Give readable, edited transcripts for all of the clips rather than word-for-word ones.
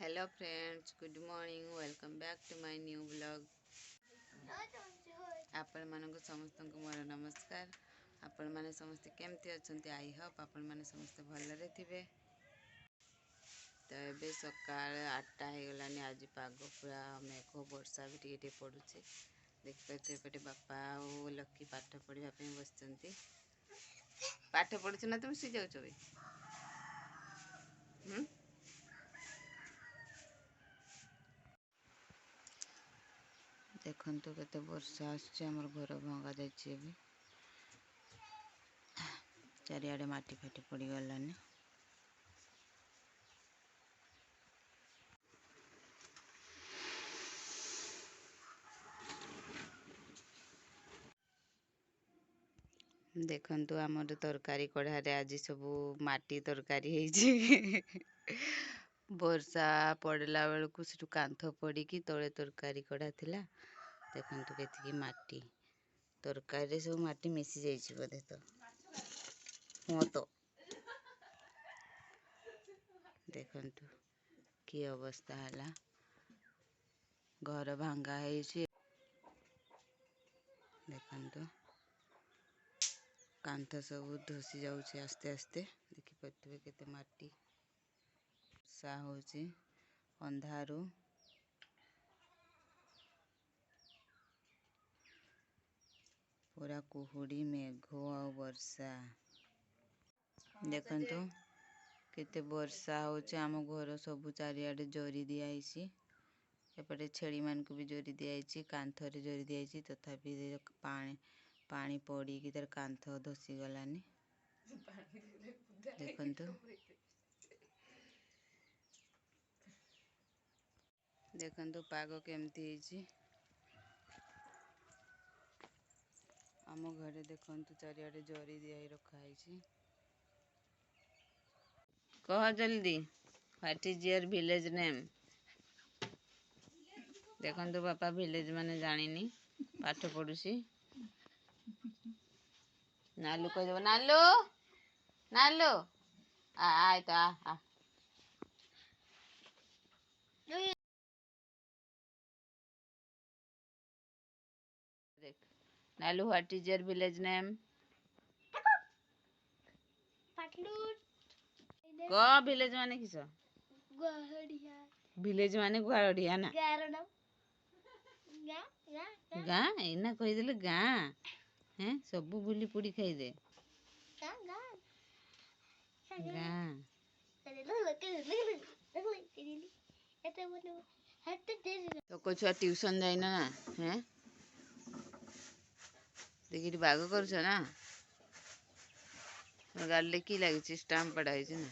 Hello friends, good morning, welcome back to my new blog. आपण मानक समस्त मोर नमस्कार। आपण माने समस्त केमती अछंती? आई होप आपण माने समस्त भलरे थिबे। तो एबे सकाळ 8टा हो गलानी। आज पाग पूरा मेघ वर्षा भी टिके पड़ुछि। देख पाते एपटे बापा और लक्की पाठ पढ़ा बसचंती। पाठ पढ़ुछ ना तुम सी जाउछ बे? देखंतु केते वर्षा आछे। हमर घर भंगा जाइए भी चारिआडे माटी फाटी पड़ी गलानी। देखंतु आमर तरकारी कढ़ारे आज सब माटी तरकारी है। वर्षा पड़ला बेलू से कांथ पड़ी तले तरकारी कढ़ा थिला। देखंतु केतिकी माटी तरकारी सब माटी मिसी जाइए बोधे। तो देखंतु कि अवस्था है। घर भांगा है। देखंतु कांथ सब धसी जाऊँचे आस्ते आस्ते। देखिपे केते माटी सा होची अंधारू। पूरा कुहुड़ी मेघ और वर्षा। देखंतु केते वर्षा होचे। आम घर सब चारिआडे जरी दियाइछि। एपटे छेड़ी मान को भी जोरी दियाइछि। कांथरे जोरी दियाइछि। तथापि पानी पड़ी कि तार कांथ धसी गलानी। देखंतु देखंतु पाग केमती ହେଇछि। आम घरे देखंतु चारिआडे जरी दियाई रखा है। कह जल्दी, what is your village name? देखंतु बापा विलेज माने जानिनी, पाठ पढ़ुसी। नालू कह देबो। नालू नालू आय तो आ। देख नालू, what is your village name? कह विलेज माने किस? विलेज माने गुआड़िया ना गाँ। एना कहीदेले गाँ हैं सब बुली पुड़ी खाइदे गाँ। तो को छुआ ट्यूशन जाइना ना हैं? देखी बाग करुछ ना। गाड़ी की लगी स्टाम्प पढ़ाई ना।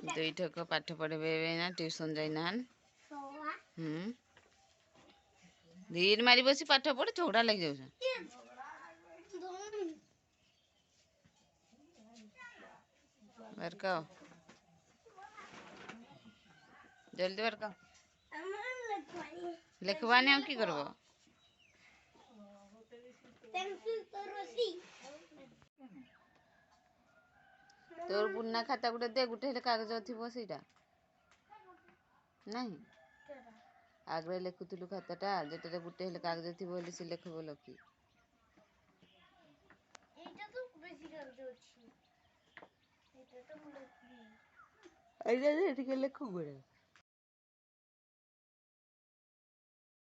दुई ठक पाठ पढ़े ना ट्यूशन जाइना। धीर मारी बसी पाठ पढ़े झगड़ा लग जाऊ। बरकाओ जल्दी बरकाओ। लिखवाने हम की करबो? तोर पुन्ना खाता गुटे दे। गुटे हेले कागज थिबो सेटा नहीं। आगरे लेखुतलु खाताटा जेटा गुटे हेले कागज थिबो बोली से लेखबो लकी। एटा तो बेसी कागज अछि। एटा तो मुलकी। आइजा जे ठीक लेखु बडे।